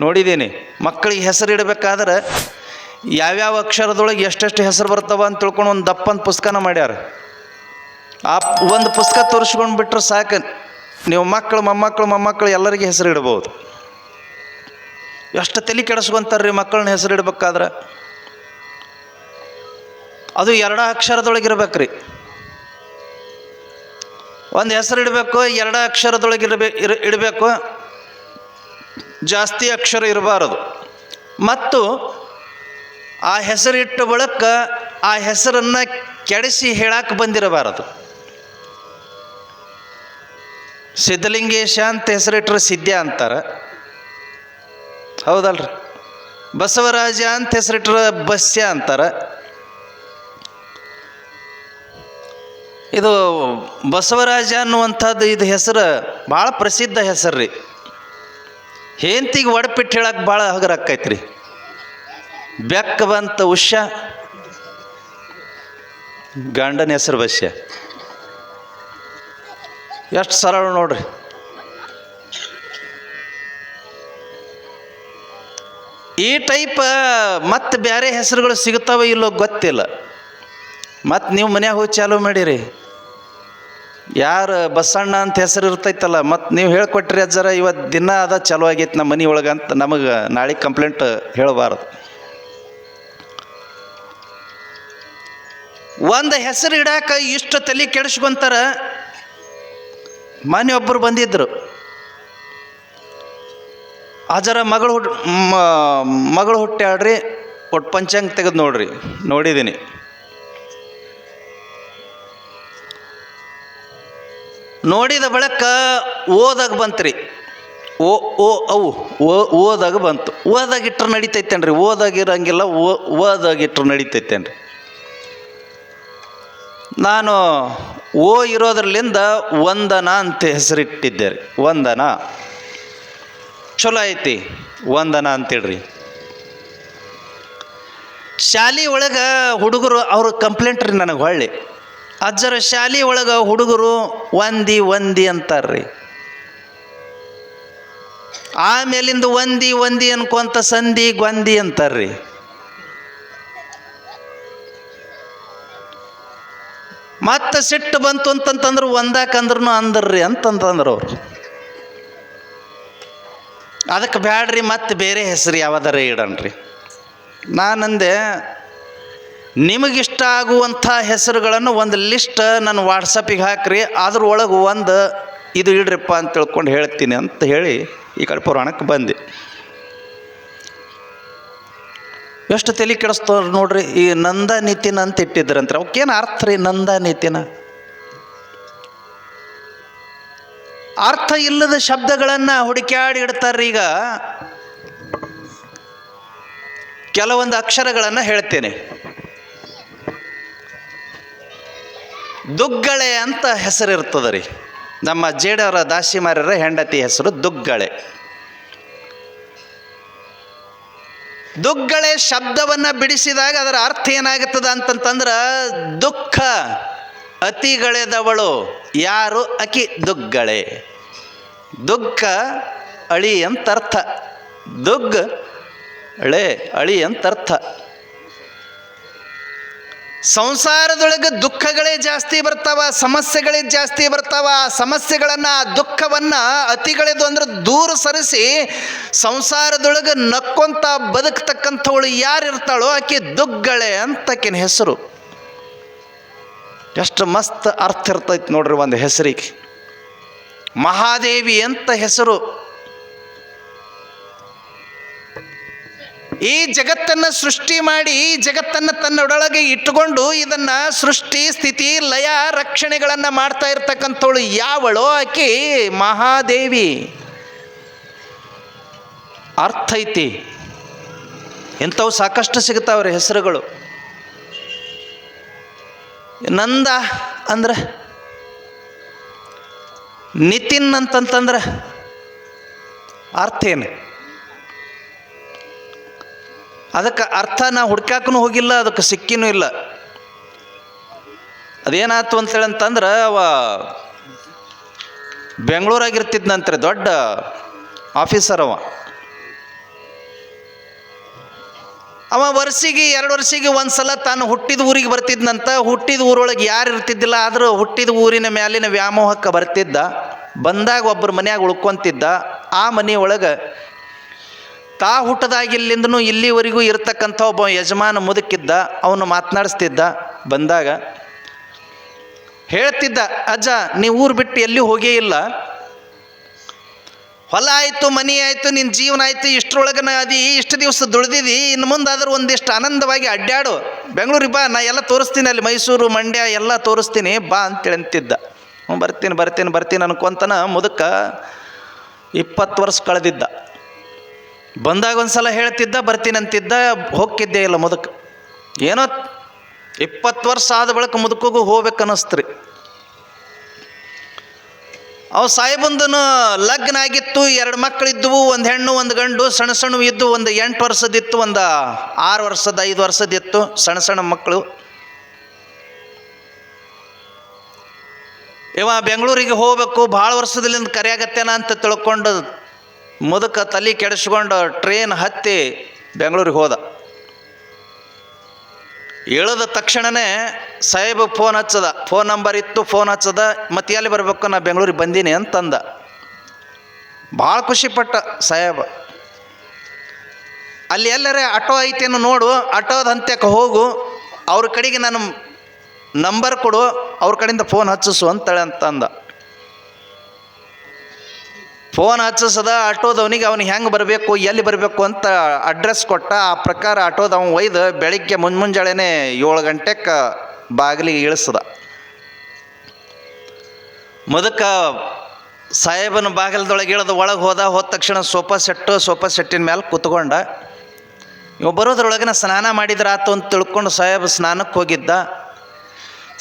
ನೋಡಿದ್ದೀನಿ. ಮಕ್ಕಳಿಗೆ ಹೆಸರು ಇಡಬೇಕಾದ್ರೆ ಯಾವ್ಯಾವ ಅಕ್ಷರದೊಳಗೆ ಎಷ್ಟೆಷ್ಟು ಹೆಸರು ಬರ್ತಾವ ಅಂತ ತಿಳ್ಕೊಂಡು ಒಂದು ದಪ್ಪಂತ ಪುಸ್ತಕನ ಮಾಡ್ಯಾರ. ಆ ಒಂದು ಪುಸ್ತಕ ತೋರಿಸ್ಕೊಂಡು ಬಿಟ್ರೆ ಸಾಕು, ನೀವು ಮಕ್ಕಳು ಮೊಮ್ಮಕ್ಕಳು ಎಲ್ಲರಿಗೆ ಹೆಸರು ಇಡ್ಬೋದು. ಎಷ್ಟು ತಲೆ ಕೆಡಿಸ್ಕೊಂತಾರ್ರಿ ಮಕ್ಕಳನ್ನ ಹೆಸರು ಇಡ್ಬೇಕಾದ್ರೆ. ಅದು 2 ಅಕ್ಷರದೊಳಗಿರ್ಬೇಕ್ರಿ. ಒಂದು ಹೆಸರು ಇಡಬೇಕು 2 ಅಕ್ಷರದೊಳಗೆ ಇಡಬೇಕು, ಜಾಸ್ತಿ ಅಕ್ಷರ ಇರಬಾರದು. ಮತ್ತು ಆ ಹೆಸರಿಟ್ಟ ಬಳಿಕ ಆ ಹೆಸರನ್ನು ಕೆಡಿಸಿ ಹೇಳಕ್ಕೆ ಬಂದಿರಬಾರದು. ಸಿದ್ಧಲಿಂಗೇಶ ಅಂತ ಹೆಸರಿಟ್ಟರೆ ಸಿದ್ಧ ಅಂತಾರೆ, ಹೌದಲ್ರಿ. ಬಸವರಾಜ ಅಂತ ಹೆಸರಿಟ್ಟರೆ ಬಸ್ಯ ಅಂತಾರೆ. ಇದು ಬಸವರಾಜ ಅನ್ನುವಂಥದ್ದು ಇದು ಹೆಸರು ಭಾಳ ಪ್ರಸಿದ್ಧ ಹೆಸರು ರೀ. ಹೆಂತಿಗೆ ಒಡಪಿಟ್ಟು ಹೇಳಕ್ಕೆ ಭಾಳ ಹಗರಾಕೈತ್ರಿ. ಬೆಕ್ಕ ಬಂತ ಉಷ, ಗಂಡನ ಹೆಸರು ಬಸ್ಯ. ಎಷ್ಟು ಸರಳ ನೋಡ್ರಿ. ಈ ಟೈಪ್ ಮತ್ತೆ ಬೇರೆ ಹೆಸರುಗಳು ಸಿಗುತ್ತಾವ ಇಲ್ಲೋ ಗೊತ್ತಿಲ್ಲ. ಮತ್ತು ನೀವು ಮನ್ಯಾಗ ಹೋಗಿ ಚಾಲೂ ಮಾಡಿರಿ, ಯಾರು ಬಸಣ್ಣ ಅಂತ ಹೆಸರು ಇರ್ತೈತಲ್ಲ, ಮತ್ತು ನೀವು ಹೇಳ್ಕೊಟ್ರಿ ಅಜ್ಜರ ಇವತ್ತು ದಿನ ಅದ ಚಾಲೂ ಆಗೈತೆ ನಮ್ಮ ಮನೆ ಒಳಗೆ ಅಂತ ನಮಗೆ ನಾಳೆ ಕಂಪ್ಲೇಂಟ್ ಹೇಳಬಾರ್ದು. ಒಂದು ಹೆಸರು ಇಡಾಕ ಇಷ್ಟು ತಲೆ ಕೆಡಿಸ್ಕೊಂತಾರ. ಮನೆ ಒಬ್ಬರು ಬಂದಿದ್ದರು, ಅಜರ ಮಗಳು ಹುಟ್ಟ್ಯಾಡ್ರಿ, ಒಟ್ಟು ಪಂಚಾಂಗ ತೆಗೆದು ನೋಡ್ರಿ. ನೋಡಿದ್ದೀನಿ. ನೋಡಿದ ಬಳಿಕ ಓದಾಗ ಬಂತ್ರಿ. ಓದಾಗ ಬಂತು. ಓದಾಗ ಇಟ್ಟರು ನಡಿತೈತೇನ್ರಿ? ಓದಾಗಿರಂಗಿಲ್ಲ, ಓದಾಗಿಟ್ಟರು ನಡಿತೈತೇನ್ರಿ? ನಾನು ಇರೋದ್ರಲ್ಲಿಂದ ವಂದನ ಅಂತ ಹೆಸರಿಟ್ಟಿದ್ದೆ ರೀ. ವಂದನ ಚಲೋ ಐತಿ, ವಂದನ ಅಂತೇಳ್ರಿ. ಶಾಲೆ ಒಳಗೆ ಹುಡುಗರು ಅವರು ಕಂಪ್ಲೇಂಟ್ ರೀ ನನಗೆ ಹೊಳ್ಳಿ, ಅಜ್ಜರ ಶಾಲೆ ಒಳಗೆ ಹುಡುಗರು ವಂದಿ ಅಂತಾರ್ರಿ. ಆಮೇಲಿಂದ ವಂದಿ ಅನ್ಕೊಂತ ಸಂಧಿ ಗೊಂದಿ ಅಂತಾರ್ರಿ. ಮತ್ತೆ ಸಿಟ್ಟು ಬಂತು ಅಂತಂತಂದ್ರೆ ಒಂದಾಕಂದ್ರೂ ಅಂದ್ರಿ ಅಂತಂತಂದ್ರೆ ಅವರು. ಅದಕ್ಕೆ ಬ್ಯಾಡ್ರಿ, ಮತ್ತೆ ಬೇರೆ ಹೆಸರು ಯಾವ್ದಾರ ಇಡನ್ರಿ. ನಾನಂದೆ, ನಿಮಗಿಷ್ಟ ಆಗುವಂಥ ಹೆಸರುಗಳನ್ನು ಒಂದು ಲಿಸ್ಟ್ ನನ್ನ ವಾಟ್ಸಪ್ಪಿಗೆ ಹಾಕ್ರಿ, ಅದ್ರೊಳಗೆ ಒಂದು ಇದು ಇಡ್ರಿಪ್ಪ ಅಂತ ತಿಳ್ಕೊಂಡು ಹೇಳ್ತೀನಿ ಅಂತ ಹೇಳಿ ಈ ಕಡೆ ಪುರಾಣಕ್ಕೆ ಬಂದೆ. ಎಷ್ಟು ತಲೆ ಕೆಡಿಸ್ತವ್ರು ನೋಡ್ರಿ. ಈ ನಂದ ನಿತಿನ ಅಂತ ಇಟ್ಟಿದ್ರಂದ್ರೆ ಅವಕ್ಕೇನು ಅರ್ಥ ರೀ? ನಂದ ನಿತಿನ ಅರ್ಥ ಇಲ್ಲದ ಶಬ್ದಗಳನ್ನು ಹುಡುಕ್ಯಾಡಿ ಇಡ್ತಾರ್ರಿ. ಈಗ ಕೆಲವೊಂದು ಅಕ್ಷರಗಳನ್ನು ಹೇಳ್ತೇನೆ. ದುಗ್ಗಳೆ ಅಂತ ಹೆಸರಿರ್ತದೆ ರೀ. ನಮ್ಮ ಜೇಡರ ದಾಸಿಮಾರ್ಯರ ಹೆಂಡತಿ ಹೆಸರು ದುಗ್ಗಳೆ. ದುಗ್ಗಳೆ ಶಬ್ದವನ್ನು ಬಿಡಿಸಿದಾಗ ಅದರ ಅರ್ಥ ಏನಾಗುತ್ತದೆ ಅಂತಂತಂದ್ರೆ ದುಃಖ ಅತಿಗಳೆದವಳು ಯಾರು? ಅಕಿ ದುಗ್ಗಳೆ. ದುಃಖ ಅಳಿ ಅಂತರ್ಥ. ದುಗ್ಗಳೆ ಅಳಿ ಅಂತರ್ಥ. ಸಂಸಾರದೊಳಗೆ ದುಃಖಗಳೇ ಜಾಸ್ತಿ ಬರ್ತಾವ, ಸಮಸ್ಯೆಗಳೇ ಜಾಸ್ತಿ ಬರ್ತಾವ. ಆ ಸಮಸ್ಯೆಗಳನ್ನು, ಆ ದುಃಖವನ್ನು ಅತಿಗಳೆದು ಅಂದ್ರೆ ದೂರ ಸರಿಸಿ ಸಂಸಾರದೊಳಗೆ ನಕ್ಕೊಂತ ಬದುಕ್ತಕ್ಕಂಥವಳು ಯಾರು ಇರ್ತಾಳೋ ಆಕೆ ದುಗ್ಗಳೆ ಅಂತ ಆಕಿನ ಹೆಸರು. ಎಷ್ಟು ಮಸ್ತ್ ಅರ್ಥ ಇರ್ತೈತಿ ನೋಡ್ರಿ ಒಂದು ಹೆಸರಿಗೆ. ಮಹಾದೇವಿ ಅಂತ ಹೆಸರು. ಈ ಜಗತ್ತನ್ನು ಸೃಷ್ಟಿ ಮಾಡಿ, ಈ ಜಗತ್ತನ್ನು ತನ್ನೊಡೊಳಗೆ ಇಟ್ಟುಕೊಂಡು ಇದನ್ನು ಸೃಷ್ಟಿ ಸ್ಥಿತಿ ಲಯ ರಕ್ಷಣೆಗಳನ್ನು ಮಾಡ್ತಾ ಇರ್ತಕ್ಕಂಥವಳು ಯಾವಳೋ ಆಕೆ ಮಹಾದೇವಿ. ಅರ್ಥ ಐತಿ. ಇಂಥವು ಸಾಕಷ್ಟು ಸಿಗ್ತಾವ್ರಿ ಹೆಸರುಗಳು. ನಂದ ಅಂದ್ರೆ, ನಿತಿನ್ ಅಂತಂತಂದ್ರೆ ಅರ್ಥ ಏನು? ಅದಕ್ಕೆ ಅರ್ಥ ನಾ ಹುಡ್ಕಾಕೂ ಹೋಗಿಲ್ಲ, ಅದಕ್ಕೆ ಸಿಕ್ಕಿನೂ ಇಲ್ಲ. ಅದೇನಾಯ್ತು ಅಂತೇಳಂತಂದ್ರೆ ಅವ ಬೆಂಗಳೂರಾಗಿರ್ತಿದ್ನಂತ್ರಿ, ದೊಡ್ಡ ಆಫೀಸರ್ ಅವ. ಅವ ವರ್ಷಿಗೆ 2 ವರ್ಷಿಗೆ ಒಂದ್ಸಲ ತಾನು ಹುಟ್ಟಿದ ಊರಿಗೆ ಬರ್ತಿದ್ನಂತ. ಹುಟ್ಟಿದ ಊರೊಳಗೆ ಯಾರು ಇರ್ತಿದ್ದಿಲ್ಲ, ಆದರೂ ಹುಟ್ಟಿದ ಊರಿನ ಮ್ಯಾಲಿನ ವ್ಯಾಮೋಹಕ್ಕೆ ಬರ್ತಿದ್ದ. ಬಂದಾಗ ಒಬ್ಬರ ಮನ್ಯಾಗ ಉಳ್ಕೊಂತಿದ್ದ. ಆ ಮನೆಯೊಳಗೆ ತಾ ಹುಟ್ಟದಾಗಿಲ್ಲಿಂದನೂ ಇಲ್ಲಿವರೆಗೂ ಇರ್ತಕ್ಕಂಥ ಒಬ್ಬ ಯಜಮಾನ ಮುದುಕಿದ್ದ. ಅವನು ಮಾತನಾಡಿಸ್ತಿದ್ದ. ಬಂದಾಗ ಹೇಳ್ತಿದ್ದ, ಅಜ್ಜ ನೀವು ಊರು ಬಿಟ್ಟು ಎಲ್ಲಿ ಹೋಗೇ ಇಲ್ಲ, ಹೊಲ ಆಯಿತು, ಮನೆ ಆಯಿತು, ನಿನ್ನ ಜೀವನ ಆಯಿತು, ಇಷ್ಟರೊಳಗನ ಅದಿ, ಇಷ್ಟು ದಿವಸ ದುಡ್ದಿದ್ದಿ, ಇನ್ನು ಮುಂದಾದರೂ ಒಂದಿಷ್ಟು ಆನಂದವಾಗಿ ಅಡ್ಡಾಡು, ಬೆಂಗಳೂರಿಗೆ ಬಾ, ನಾ ಎಲ್ಲ ತೋರಿಸ್ತೀನಿ, ಅಲ್ಲಿ ಮೈಸೂರು ಮಂಡ್ಯ ಎಲ್ಲ ತೋರಿಸ್ತೀನಿ, ಬಾ ಅಂತೇಳಿ ಅಂತಿದ್ದ. ಬರ್ತೀನಿ ಬರ್ತೀನಿ ಬರ್ತೀನಿ ಅನ್ಕೊಂತನ ಮುದುಕ 20 ವರ್ಷ ಕಳೆದಿದ್ದ. ಬಂದಾಗ ಒಂದು ಸಲ ಹೇಳ್ತಿದ್ದ, ಬರ್ತೀನಿ ಅಂತಿದ್ದ, ಹೋಗ್ತಿದ್ದೇ ಇಲ್ಲ ಮುದುಕ. ಏನೋ 20 ವರ್ಷ ಆದ ಬಳಿಕ ಮುದುಕಿಗೂ ಹೋಗ್ಬೇಕನ್ನಿಸ್ತ್ರಿ. ಅವು ಸಾಹೇಬಂದನು ಲಗ್ನ ಆಗಿತ್ತು, 2 ಮಕ್ಕಳಿದ್ವು, ಒಂದು ಹೆಣ್ಣು ಒಂದು ಗಂಡು, ಸಣ್ಣ ಸಣ್ಣ ಇದ್ದು, ಒಂದು 8 ವರ್ಷದಿತ್ತು, ಒಂದು 6 ವರ್ಷದ 5 ವರ್ಷದಿತ್ತು, ಸಣ್ಣ ಸಣ್ಣ ಮಕ್ಕಳು. ಇವ ಬೆಂಗಳೂರಿಗೆ ಹೋಗ್ಬೇಕು, ಭಾಳ ವರ್ಷದಲ್ಲಿಂದ ಕರೆಯಾಗತ್ತೇನ ಅಂತ ತಿಳ್ಕೊಂಡು ಮುದುಕ ತಲೆ ಕೆಡಿಸ್ಕೊಂಡು ಟ್ರೈನ್ ಹತ್ತಿ ಬೆಂಗಳೂರಿಗೆ ಹೋದ. ಇಳಿದ ತಕ್ಷಣವೇ ಸಾಹೇಬ ಫೋನ್ ಹಚ್ಚದ, ಫೋನ್ ನಂಬರ್ ಇತ್ತು, ಫೋನ್ ಹಚ್ಚದ, ಮತ್ತೆ ಎಲ್ಲಿ ಬರಬೇಕು, ನಾ ಬೆಂಗಳೂರಿಗೆ ಬಂದೀನಿ ಅಂತಂದ. ಭಾಳ ಖುಷಿಪಟ್ಟ ಸಾಹೇಬ. ಅಲ್ಲಿ ಎಲ್ಲರೇ ಆಟೋ ಐತೇನು ನೋಡು, ಆಟೋದ ಹಂತಕ್ಕೆ ಹೋಗು, ಅವ್ರ ಕಡೆಗೆ ನಾನು ನಂಬರ್ ಕೊಡು, ಅವ್ರ ಕಡೆಯಿಂದ ಫೋನ್ ಹಚ್ಚಿಸು ಅಂತೇಳಿ ಅಂತಂದ. ಫೋನ್ ಹಚ್ಚಿಸದ ಆಟೋದವನಿಗೆ ಅವನಿಗೆ ಹೆಂಗೆ ಬರಬೇಕು, ಎಲ್ಲಿ ಬರಬೇಕು ಅಂತ ಅಡ್ರೆಸ್ ಕೊಟ್ಟ. ಆ ಪ್ರಕಾರ ಆಟೋದವ ಒಯ್ದು ಬೆಳಿಗ್ಗೆ ಮುಂಜಾನೆ 7 ಗಂಟೆಗೆ ಬಾಗಿಲಿಗೆ ಇಳಿಸದ. ಮುದುಕ ಸಾಹೇಬನ ಬಾಗಿಲದೊಳಗೆ ಇಳಿದು ಒಳಗೆ ಹೋದ ತಕ್ಷಣ ಸೋಫಾ ಸೆಟ್ಟಿನ ಮೇಲೆ ಕೂತ್ಕೊಂಡ. ಇವು ಬರೋದ್ರೊಳಗಿನ ಸ್ನಾನ ಮಾಡಿದ್ರಾತು ಅಂತ ತಿಳ್ಕೊಂಡು ಸಾಹೇಬ ಸ್ನಾನಕ್ಕೆ ಹೋಗಿದ್ದ.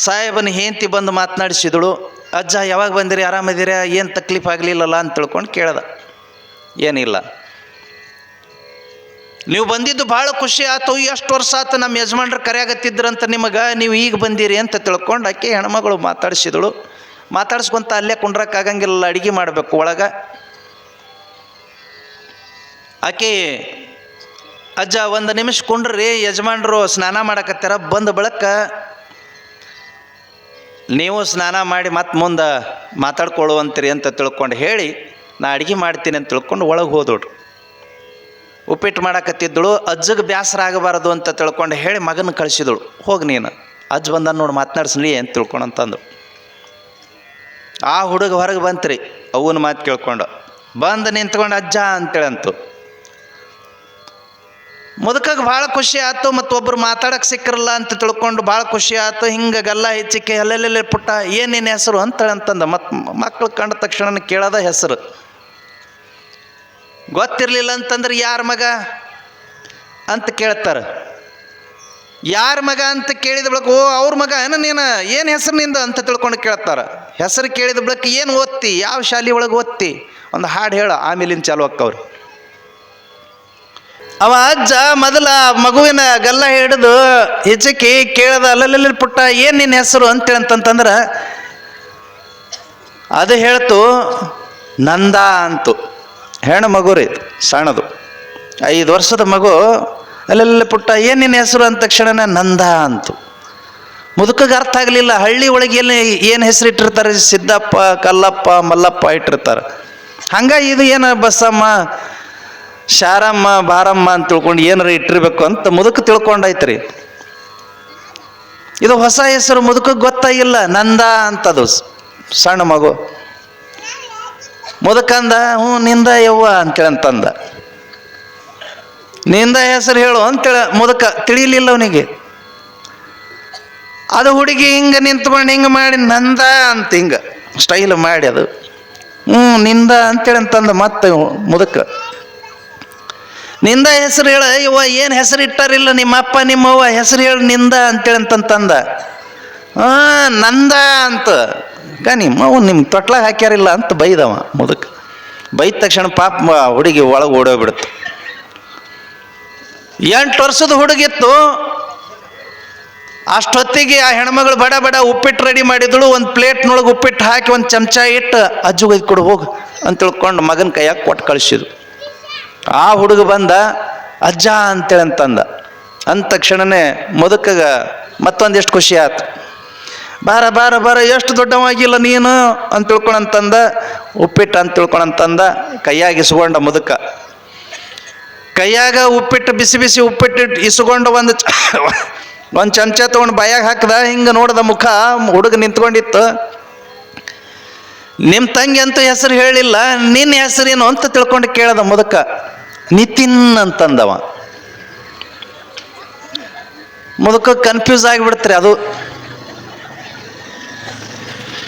ಸಾಹೇಬನ ಹೆಂಡತಿ ಬಂದು ಮಾತನಾಡಿಸಿದಳು, ಅಜ್ಜ ಯಾವಾಗ ಬಂದಿರಿ, ಆರಾಮದಿರ, ಏನು ತಕ್ಲೀಫ್ ಆಗಲಿಲ್ಲಲ್ಲ ಅಂತ ತಿಳ್ಕೊಂಡು ಕೇಳ್ದ. ಏನಿಲ್ಲ, ನೀವು ಬಂದಿದ್ದು ಭಾಳ ಖುಷಿ ಆಯ್ತು, ಎಷ್ಟು ವರ್ಷ ಆಯ್ತು ನಮ್ಮ ಯಜಮಾನ್ರು ಕರೆಯಾಗತ್ತಿದ್ರಂತ ನಿಮಗೆ, ನೀವು ಈಗ ಬಂದಿರಿ ಅಂತ ತಿಳ್ಕೊಂಡು ಆಕೆ ಹೆಣ್ಮಗಳು ಮಾತಾಡಿಸಿದಳು. ಮಾತಾಡ್ಸ್ಕೊಂತ ಅಲ್ಲೇ ಕುಂಡ್ರಕ್ಕಾಗಂಗಿಲ್ಲ, ಅಡುಗೆ ಮಾಡಬೇಕು ಒಳಗೆ. ಆಕೆ, ಅಜ್ಜ 1 ನಿಮಿಷ ಕುಂಡ್ರಿ, ಯಜಮಾನ್ರು ಸ್ನಾನ ಮಾಡಕತ್ತಾರ, ಬಂದ ಬಳಕ ನೀವು ಸ್ನಾನ ಮಾಡಿ ಮತ್ತೆ ಮುಂದೆ ಮಾತಾಡ್ಕೊಳ್ಳುವಂತೀರಿ ಅಂತ ತಿಳ್ಕೊಂಡು ಹೇಳಿ ನಾ ಅಡುಗೆ ಮಾಡ್ತೀನಿ ಅಂತ ತಿಳ್ಕೊಂಡು ಒಳಗೆ ಹೋದೋಡ್ರು. ಉಪ್ಪಿಟ್ಟು ಮಾಡಕತ್ತಿದ್ದಳು. ಅಜ್ಜಗೆ ಬೇಸರ ಆಗಬಾರ್ದು ಅಂತ ತಿಳ್ಕೊಂಡು ಹೇಳಿ ಮಗನ ಕಳಿಸಿದಳು, ಹೋಗಿ ನೀನು ಅಜ್ಜ ಬಂದ ನೋಡಿ ಮಾತನಾಡ್ಸಲಿ ಅಂತ ತಿಳ್ಕೊಂಡು ಅಂತಂದು. ಆ ಹುಡುಗ ಹೊರಗೆ ಬಂತ್ರಿ, ಅವನ ಮಾತು ಕೇಳ್ಕೊಂಡು ಬಂದು ನಿಂತ್ಕೊಂಡು ಅಜ್ಜ ಅಂತೇಳಂತು. ಮುದುಕಾಗ ಭಾಳ ಖುಷಿ ಆಯ್ತು, ಮತ್ತು ಒಬ್ಬರು ಮಾತಾಡಕ್ಕೆ ಸಿಕ್ಕರಲ್ಲ ಅಂತ ತಿಳ್ಕೊಂಡು ಭಾಳ ಖುಷಿ ಆಯ್ತು. ಹಿಂಗೆ ಗಲ್ಲ ಹೆಚ್ಚಿಕೆ ಅಲ್ಲೆಲ್ಲೆಲ್ಲ ಪುಟ್ಟ ಏನು ನಿನ್ನ ಹೆಸರು ಅಂತಂದ. ಮತ್ತು ಮಕ್ಕಳು ಕಂಡ ತಕ್ಷಣ ಕೇಳೋದ ಹೆಸರು. ಗೊತ್ತಿರಲಿಲ್ಲ ಅಂತಂದ್ರೆ ಯಾರ ಮಗ ಅಂತ ಕೇಳ್ತಾರೆ. ಯಾರ ಮಗ ಅಂತ ಕೇಳಿದ ಬಳಿಕ, ಓ ಅವ್ರ ಮಗ ನೀನು, ಏನು ಹೆಸರು ನಿಂದ ಅಂತ ತಿಳ್ಕೊಂಡು ಕೇಳ್ತಾರೆ. ಹೆಸರು ಕೇಳಿದ ಬಳಿಕ ಏನು ಓದ್ತಿ, ಯಾವ ಶಾಲೆ ಒಳಗೆ ಓದ್ತಿ, ಒಂದು ಹಾಡು ಹೇಳ, ಆಮೇಲಿನ ಚಾಲು ಅಕ್ಕವ್ರು. ಅವ ಅಜ್ಜ ಮೊದಲ ಮಗುವಿನ ಗಲ್ಲ ಹಿಡಿದು ಹೆಚ್ಚಿಗೆ ಕೇಳ್ದ, ಅಲ್ಲಲ್ಲಿ ಪುಟ್ಟ ಏನು ನಿನ್ನ ಹೆಸರು ಅಂತೇಳಂತಂದ್ರೆ ಅದು ಹೇಳ್ತು ನಂದ ಅಂತು. ಹೆಣ್ಣು ಮಗು ರೀ, ಸಣ್ಣದು 5 ವರ್ಷದ ಮಗು. ಅಲ್ಲೆಲ್ಲ ಪುಟ್ಟ ಏನು ನಿನ್ನ ಹೆಸರು ಅಂದ ತಕ್ಷಣ ನಂದ ಅಂತು. ಮುದುಕಗೆ ಅರ್ಥ ಆಗಲಿಲ್ಲ. ಹಳ್ಳಿ ಒಳಗೆ ಏನು ಹೆಸರು ಇಟ್ಟಿರ್ತಾರೆ, ಸಿದ್ದಪ್ಪ, ಕಲ್ಲಪ್ಪ, ಮಲ್ಲಪ್ಪ ಇಟ್ಟಿರ್ತಾರೆ. ಹಂಗ ಇದು ಏನು ಬಸಮ್ಮ, ಶಾರಮ್ಮ, ಬಾರಮ್ಮ ಅಂತ ತಿಳ್ಕೊಂಡು ಏನಾರ ಇಟ್ಟಿರ್ಬೇಕು ಅಂತ ಮುದುಕ ತಿಳ್ಕೊಂಡಾಯ್ತು ರೀ. ಇದು ಹೊಸ ಹೆಸರು, ಮುದುಕಕ್ಕೆ ಗೊತ್ತಾಗಿಲ್ಲ. ನಂದ ಅಂತದು ಸಣ್ಣ ಮಗು. ಮುದುಕಂದ, ಹ್ಞೂ ನಿಂದ ಯವ್ವ ಅಂತೇಳಂತಂದ. ನಿಂದ ಹೆಸರು ಹೇಳು ಅಂತೇಳ. ಮುದುಕ ತಿಳಿಲಿಲ್ಲ ಅವನಿಗೆ. ಅದು ಹುಡುಗಿ ಹಿಂಗೆ ನಿಂತ್ಕೊಂಡು ಹಿಂಗೆ ಮಾಡಿ ನಂದ ಅಂತ ಹಿಂಗೆ ಸ್ಟೈಲ್ ಮಾಡಿ ಅದು ನಿಂದ ಅಂತೇಳಂತಂದ. ಮತ್ತೆ ಮುದುಕ ನಿಂದ ಹೆಸರು ಹೇಳ ಇವ, ಏನು ಹೆಸರು ಇಟ್ಟಾರಿಲ್ಲ ನಿಮ್ಮ ಅಪ್ಪ ನಿಮ್ಮವ್ವ, ಹೆಸರು ಹೇಳು ನಿಂದ ಅಂತೇಳಂತಂದ. ನಂದ ಅಂತ ನಿಮ್ಮವ್ವ ನಿಮ್ಮ ತೊಟ್ಲಾಗ ಹಾಕ್ಯಾರಿಲ್ಲ ಅಂತ ಬೈದವ ಮುದುಕ. ಬೈದ ತಕ್ಷಣ ಪಾಪ ಹುಡುಗಿ ಒಳಗೆ ಓಡೋಗ್ಬಿಡುತ್ತೆ. 8 ವರ್ಷದ ಹುಡುಗಿತ್ತು. ಅಷ್ಟೊತ್ತಿಗೆ ಆ ಹೆಣ್ಮಗಳು ಬಡ ಬಡ ಉಪ್ಪಿಟ್ಟು ರೆಡಿ ಮಾಡಿದಳು. ಒಂದು ಪ್ಲೇಟ್ನೊಳಗೆ ಉಪ್ಪಿಟ್ಟು ಹಾಕಿ ಒಂದು ಚಮಚ ಇಟ್ಟು ಅಜ್ಜಿಗೆ ಒಯ್ದು ಕೊಡು ಹೋಗು ಅಂತ ತಿಳ್ಕೊಂಡು ಮಗನ ಕೈಯಾಗ ಕೊಟ್ಟು ಕಳಿಸಿದ್ರು. ಆ ಹುಡುಗ ಬಂದ, ಅಜ್ಜ ಅಂತೇಳಂತಂದ. ಅಂದ ತಕ್ಷಣನೇ ಮುದುಕಗ ಮತ್ತೊಂದಿಷ್ಟು ಖುಷಿ ಆಯ್ತು. ಬಾರ ಬಾರ ಬಾರ, ಎಷ್ಟು ದೊಡ್ಡವಾಗಿಲ್ಲ ನೀನು ಅಂತ ತಿಳ್ಕೊಳಂತಂದ. ಉಪ್ಪಿಟ್ಟು ಅಂತ ತಿಳ್ಕೊಳಂತಂದ. ಕೈಯಾಗ ಇಸ್ಕೊಂಡ ಮುದುಕ. ಕೈಯಾಗ ಉಪ್ಪಿಟ್ಟು, ಬಿಸಿ ಬಿಸಿ ಉಪ್ಪಿಟ್ಟು ಇಸ್ಕೊಂಡು ಒಂದು ಚಮಚ ತೊಗೊಂಡು ಬಾಯಾಗ ಹಾಕ್ದ. ಹಿಂಗೆ ನೋಡ್ದ ಮುಖ, ಹುಡುಗ ನಿಂತ್ಕೊಂಡಿತ್ತು. ನಿಮ್ಮ ತಂಗಿ ಅಂತೂ ಹೆಸರು ಹೇಳಿಲ್ಲ, ನಿನ್ನ ಹೆಸರೇನು ಅಂತ ತಿಳ್ಕೊಂಡು ಕೇಳ್ದ ಮುದುಕ. ನಿತಿನ್ ಅಂತಂದವ. ಮುದುಕ ಕನ್ಫ್ಯೂಸ್ ಆಗಿಬಿಡ್ತ್ರಿ. ಅದು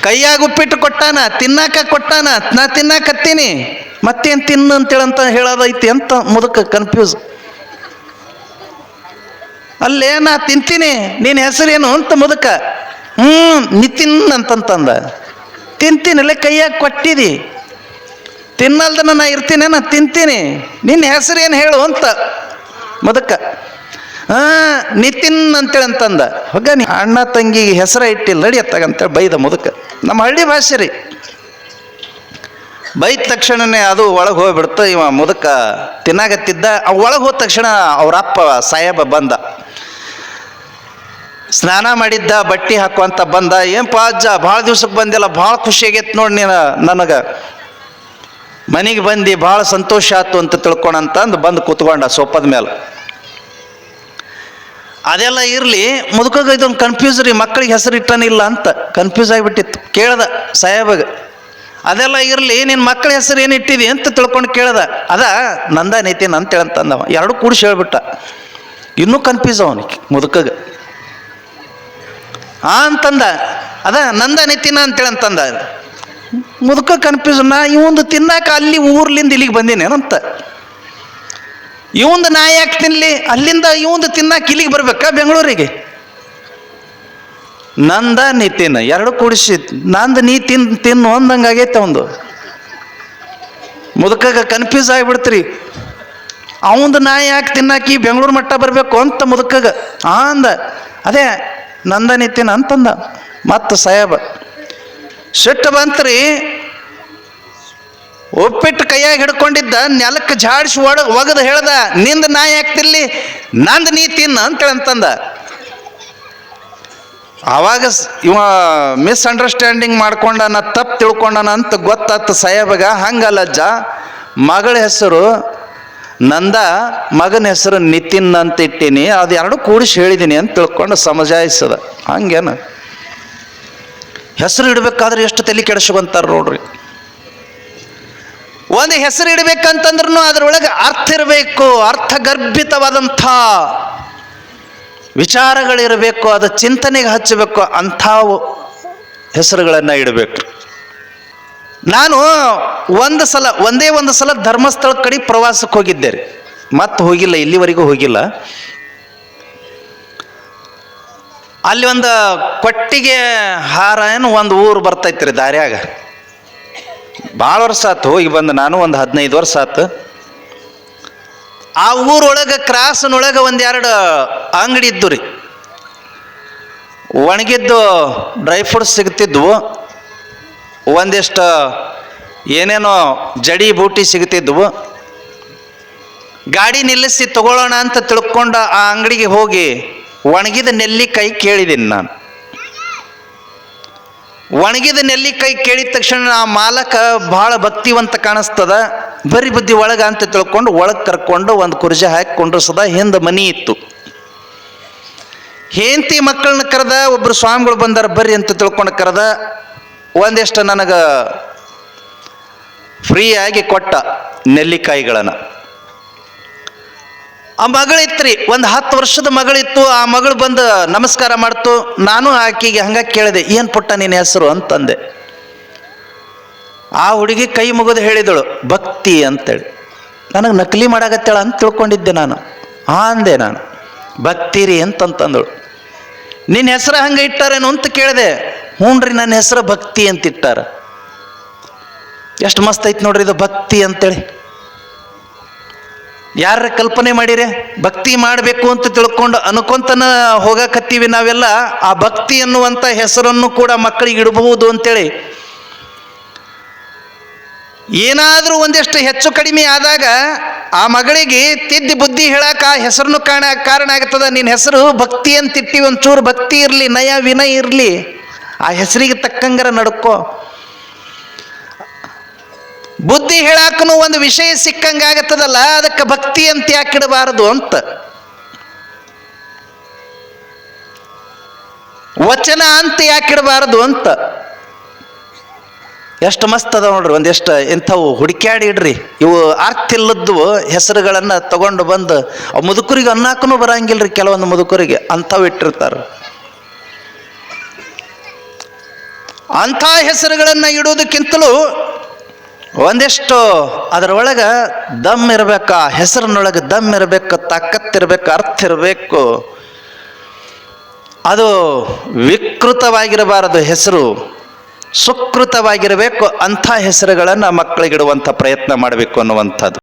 ಕೈಯಾಗ ಉಪ್ಪಿಟ್ಟು ಕೊಟ್ಟಾನ, ತಿನ್ನಾಕ ಕೊಟ್ಟಾನ, ನಾ ತಿನ್ನಾಕತ್ತೀನಿ, ಮತ್ತೇನು ತಿನ್ನು ಅಂತೇಳಂತ ಹೇಳೋದೈತಿ ಅಂತ ಮುದುಕ ಕನ್ಫ್ಯೂಸ್. ಅಲ್ಲೇ ನಾ ತಿಂತೀನಿ, ನಿನ್ನ ಹೆಸರೇನು ಅಂತ ಮುದುಕ. ನಿತಿನ್ ಅಂತಂತಂದ. ತಿಂತೀನಲ್ಲ, ಕೈಯಾಗ ಕೊಟ್ಟಿದಿ, ತಿನ್ನಲ್ದನ ನಾ ಇರ್ತೀನಿ, ನಾ ತಿಂತೀನಿ, ನಿನ್ನ ಹೆಸರೇನು ಹೇಳು ಅಂತ ಮುದುಕ. ನಿತಿನ್ ಅಂತೇಳಂತಂದ. ಹೊಗ ನೀ ಅಣ್ಣ ತಂಗಿಗೆ ಹೆಸರ ಇಟ್ಟಿಲ್ಲ ನಡಿ ಅತ್ತಾಗಂತೇಳಿ ಬೈದ ಮುದುಕ. ನಮ್ಮ ಹಳ್ಳಿ ಭಾಷೆ ರೀ. ಬೈದ ತಕ್ಷಣನೇ ಅದು ಒಳಗೆ ಹೋಗ್ಬಿಡ್ತು. ಇವ ಮುದುಕ ತಿನ್ನಾಗತ್ತಿದ್ದ. ಒಳಗೆ ಹೋದ ತಕ್ಷಣ ಅವ್ರ ಅಪ್ಪ ಸಾಹೇಬ ಬಂದ. ಸ್ನಾನ ಮಾಡಿದ್ದ, ಬಟ್ಟೆ ಹಾಕುವಂತ ಬಂದ. ಏನಪ್ಪ ಅಜ್ಜ, ಭಾಳ ದಿವ್ಸಕ್ಕೆ ಬಂದಿಲ್ಲ, ಭಾಳ ಖುಷಿ ಆಗೈತೆ ನೋಡಿ ನೀನು, ನನಗೆ ಮನೆಗೆ ಬಂದು ಭಾಳ ಸಂತೋಷ ಆಯ್ತು ಅಂತ ತಿಳ್ಕೊಳಂತಂದು ಬಂದು ಕೂತ್ಕೊಂಡ ಸೋಫಾದ ಮೇಲೆ. ಅದೆಲ್ಲ ಇರಲಿ, ಮುದುಕಾಗ ಇದೊಂದು ಕನ್ಫ್ಯೂಸ್ ರೀ, ಮಕ್ಕಳಿಗೆ ಹೆಸರು ಇಟ್ಟನಿಲ್ಲ ಅಂತ ಕನ್ಫ್ಯೂಸ್ ಆಗಿಬಿಟ್ಟಿತ್ತು. ಕೇಳ್ದ ಸಾಹೇಬಗ. ಅದೆಲ್ಲ ಇರಲಿ, ನಿನ್ನ ಮಕ್ಕಳ ಹೆಸರು ಏನು ಇಟ್ಟಿದಿ ಅಂತ ತಿಳ್ಕೊಂಡು ಕೇಳ್ದ. ಅದ ನಂದ ನಿತಿನ್ ಅಂತ ಹೇಳಂತಂದವ. ಎರಡು ಕೂಡಿಸಿ ಹೇಳ್ಬಿಟ್ಟ. ಇನ್ನೂ ಕನ್ಫ್ಯೂಸ್ ಅವನಿಗೆ ಮುದುಕಗ. ಅಂತಂದ. ಅದ ನಂದ ನಿತಿನ ಅಂತೇಳಂತಂದ. ಮುದುಕ ಕನ್ಫ್ಯೂಸ್. ನಾ ಇವಂದು ತಿನ್ನಾಕ ಅಲ್ಲಿ ಊರ್ಲಿಂದ ಇಲ್ಲಿಗೆ ಬಂದೀನೇನಂತ. ಇವಂದು ನಾ ಯಾಕೆ ತಿನ್ಲಿ, ಅಲ್ಲಿಂದ ಇವಂದು ತಿನ್ನಾಕ ಇಲ್ಲಿಗೆ ಬರ್ಬೇಕಾ ಬೆಂಗಳೂರಿಗೆ? ನಂದ ನಿತಿನ್ ಎರಡು ಕೂಡಿಸಿ ನಂದು ನೀ ತಿನ್ನು ಅಂದಂಗಾಗೈತೆ ಒಂದು. ಮುದುಕಾಗ ಕನ್ಫ್ಯೂಸ್ ಆಗಿಬಿಡ್ತ್ರಿ. ಅವಂದು ನಾ ಯಾಕೆ ತಿನ್ನಾಕಿ ಬೆಂಗಳೂರು ಮಟ್ಟ ಬರಬೇಕು ಅಂತ ಮುದುಕಾಗ ಅಂದ. ಅದೇ ನಂದ ನಿತಿನ್ ಅಂತಂದ. ಮತ್ತು ಸಾಹೇಬ ಸಿಟ್ಟು ಬಂತ್ರಿ. ಉಪ್ಪಿಟ್ಟು ಕೈಯಾಗಿ ಹಿಡ್ಕೊಂಡಿದ್ದ, ನೆಲಕ್ಕೆ ಜಾಡಿಸಿ ಒಗದು ಹೇಳ್ದ, ನಿಂದ ನಾ ಯಾಕೆ ತಿನ್ಲಿ, ನಂದು ನೀ ತಿನ್ನ ಅಂತೇಳಂತಂದ. ಆವಾಗ ಇವ ಮಿಸ್ಅಂಡರ್ಸ್ಟ್ಯಾಂಡಿಂಗ್ ಮಾಡ್ಕೊಂಡನ, ತಪ್ಪು ತಿಳ್ಕೊಂಡನ ಅಂತ ಗೊತ್ತಾಯ್ತು ಸಾಹೇಬಗ. ಹಂಗಲ್ಲಜ್ಜ, ಮಗಳ ಹೆಸರು ನಂದ, ಮಗನ ಹೆಸರು ನಿತಿನ್ ಅಂತ ಇಟ್ಟೀನಿ, ಅದು ಎರಡು ಕೂಡಿಸಿ ಹೇಳಿದ್ದೀನಿ ಅಂತ ತಿಳ್ಕೊಂಡು ಸಮಜಾಯಿಸದ. ಹಂಗೇನ ಹೆಸರು ಇಡಬೇಕಾದ್ರೆ ಎಷ್ಟು ತಲೆ ಕೆಡಿಸ್ಕೊಂತಾರ ನೋಡ್ರಿ. ಒಂದು ಹೆಸರು ಇಡಬೇಕಂತಂದ್ರೂ ಅದರೊಳಗೆ ಅರ್ಥ ಇರಬೇಕು, ಅರ್ಥಗರ್ಭಿತವಾದಂಥ ವಿಚಾರಗಳಿರಬೇಕು, ಅದು ಚಿಂತನೆಗೆ ಹಚ್ಚಬೇಕು. ಅಂಥ ಹೆಸರುಗಳನ್ನು ಇಡಬೇಕು. ನಾನು ಒಂದೇ ಒಂದು ಸಲ ಧರ್ಮಸ್ಥಳ ಕಡೆ ಪ್ರವಾಸಕ್ಕೆ ಹೋಗಿದ್ದೆ ರೀ. ಮತ್ತೆ ಹೋಗಿಲ್ಲ, ಇಲ್ಲಿವರೆಗೂ ಹೋಗಿಲ್ಲ. ಅಲ್ಲಿ ಒಂದು ಕೊಟ್ಟಿಗೆ ಹಾರ ಏನು ಒಂದು ಊರು ಬರ್ತೈತ್ರಿ ದಾರ್ಯಾಗ. ಭಾಳ ವರ್ಷ ಆಯ್ತು ಹೋಗಿ ಬಂದು, ನಾನು ಒಂದು 15 ವರ್ಷ ಆಯ್ತು. ಆ ಊರೊಳಗೆ ಕ್ರಾಸ್ನೊಳಗೆ ಒಂದೆರಡು ಅಂಗಡಿ ಇದ್ದು ರೀ. ಒಣಗಿದ್ದು ಡ್ರೈ ಫ್ರೂಟ್ಸ್ ಸಿಗ್ತಿದ್ವು, ಒಂದಿಷ್ಟು ಏನೇನೋ ಜಡಿ ಬೂಟಿ ಸಿಗ್ತಿದ್ವು. ಗಾಡಿ ನಿಲ್ಲಿಸಿ ತಗೊಳ್ಳೋಣ ಅಂತ ತಿಳ್ಕೊಂಡು ಆ ಅಂಗಡಿಗೆ ಹೋಗಿ ಒಣಗಿದ ನೆಲ್ಲಿಕಾಯಿ ಕೇಳಿದ್ದೀನಿ ನಾನು. ಒಣಗಿದ ನೆಲ್ಲಿಕಾಯಿ ಕೇಳಿದ ತಕ್ಷಣ ಆ ಮಾಲಕ ಭಾಳ ಭಕ್ತಿವಂತ ಕಾಣಿಸ್ತದ. ಬರೀ ಬುದ್ಧಿ ಒಳಗ ಅಂತ ತಿಳ್ಕೊಂಡು ಒಳಗೆ ಕರ್ಕೊಂಡು ಒಂದು ಕುರ್ಜಿ ಹಾಕಿ ಕೊಂಡ್ರಸದ. ಹಿಂದೆ ಮನಿ ಇತ್ತು. ಹೆಂಡತಿ ಮಕ್ಕಳನ್ನ ಕರೆದ. ಒಬ್ಬರು ಸ್ವಾಮಿಗಳು ಬಂದಾರ ಬರ್ರಿ ಅಂತ ತಿಳ್ಕೊಂಡು ಕರೆದ. ಒಂದಿಷ್ಟು ನನಗೆ ಫ್ರೀಯಾಗಿ ಕೊಟ್ಟ ನೆಲ್ಲಿಕಾಯಿಗಳನ್ನು. ಆ ಮಗಳಿತ್ರಿ, ಒಂದು 10 ವರ್ಷದ ಮಗಳಿತ್ತು. ಆ ಮಗಳು ಬಂದು ನಮಸ್ಕಾರ ಮಾಡ್ತು. ನಾನು ಆಕೆಗೆ ಹಂಗ ಕೇಳಿದೆ, ಏನು ಪುಟ್ಟ ನಿನ್ನ ಹೆಸರು ಅಂತಂದೆ. ಆ ಹುಡುಗಿ ಕೈ ಮುಗಿದು ಹೇಳಿದಳು, ಭಕ್ತಿ ಅಂತೇಳಿ. ನನಗೆ ನಕಲಿ ಮಾಡಾಕತ್ತೇಳ ಅಂತ ತಿಳ್ಕೊಂಡಿದ್ದೆ ನಾನು. ಅಂದೆ ನಾನು, ಭಕ್ತಿ ರೀ ಅಂತಂತಂದಳು. ನಿನ್ನ ಹೆಸರು ಹಂಗೆ ಇಟ್ಟಾರೇನು ಅಂತ ಕೇಳಿದೆ. ಹ್ಞೂ ರೀ, ನನ್ನ ಹೆಸರು ಭಕ್ತಿ ಅಂತ ಇಟ್ಟಾರ. ಎಷ್ಟು ಮಸ್ತ್ ಐತಿ ನೋಡ್ರಿ ಇದು ಭಕ್ತಿ ಅಂತೇಳಿ. ಯಾರ ಕಲ್ಪನೆ ಮಾಡಿರೆ? ಭಕ್ತಿ ಮಾಡಬೇಕು ಅಂತ ತಿಳ್ಕೊಂಡು ಅನ್ಕೊಂತನ ಹೋಗಕತ್ತೀವಿ ನಾವೆಲ್ಲ. ಆ ಭಕ್ತಿ ಅನ್ನುವಂಥ ಹೆಸರನ್ನು ಕೂಡ ಮಕ್ಕಳಿಗೆ ಇಡಬಹುದು ಅಂತೇಳಿ ಏನಾದರೂ ಒಂದಿಷ್ಟು ಹೆಚ್ಚು ಕಡಿಮೆ ಆದಾಗ ಆ ಮಗಳಿಗೆ ತಿದ್ದಿ ಬುದ್ಧಿ ಹೇಳಾಕ ಆ ಹೆಸರನ್ನು ಕಾರಣ ಆಗ್ತದ. ನಿನ್ನ ಹೆಸರು ಭಕ್ತಿ ಅಂತಿಟ್ಟಿ, ಒಂಚೂರು ಭಕ್ತಿ ಇರಲಿ, ನಯ ವಿನಯ ಇರಲಿ, ಆ ಹೆಸರಿಗೆ ತಕ್ಕಂಗರ ನಡ್ಕೋ. ಬುದ್ಧಿ ಹೇಳಾಕನು ಒಂದು ವಿಷಯ ಸಿಕ್ಕಂಗಾಗತ್ತದಲ್ಲ, ಅದಕ್ಕೆ ಭಕ್ತಿ ಅಂತ ಯಾಕಿಡಬಾರದು ಅಂತ. ವಚನ ಅಂತ ಯಾಕಿಡಬಾರದು ಅಂತ. ಎಷ್ಟು ಮಸ್ತ್ ಅದ ನೋಡ್ರಿ. ಒಂದೆಷ್ಟು ಇಂಥವು ಹುಡುಕ್ಯಾಡಿ ಇಡ್ರಿ. ಇವು ಅರ್ಥಿಲ್ಲದ್ದು ಹೆಸರುಗಳನ್ನು ತಗೊಂಡು ಬಂದು ಮುದುಕರಿಗೆ ಅನ್ನಾಕೂ ಬರಂಗಿಲ್ರಿ. ಕೆಲವೊಂದು ಮುದುಕರಿಗೆ ಅಂಥವು ಇಟ್ಟಿರ್ತಾರೆ. ಅಂಥ ಹೆಸರುಗಳನ್ನು ಇಡೋದಕ್ಕಿಂತಲೂ ಒಂದಿಷ್ಟು ಅದರೊಳಗೆ ದಮ್ ಇರಬೇಕು. ಆ ಹೆಸರಿನೊಳಗೆ ದಮ್ ಇರಬೇಕು, ತಾಕತ್ತಿರಬೇಕು, ಅರ್ಥ ಇರಬೇಕು. ಅದು ವಿಕೃತವಾಗಿರಬಾರದು, ಹೆಸರು ಸುಕೃತವಾಗಿರಬೇಕು. ಅಂಥ ಹೆಸರುಗಳನ್ನು ಮಕ್ಕಳಿಗಿಡುವಂಥ ಪ್ರಯತ್ನ ಮಾಡಬೇಕು ಅನ್ನುವಂಥದ್ದು.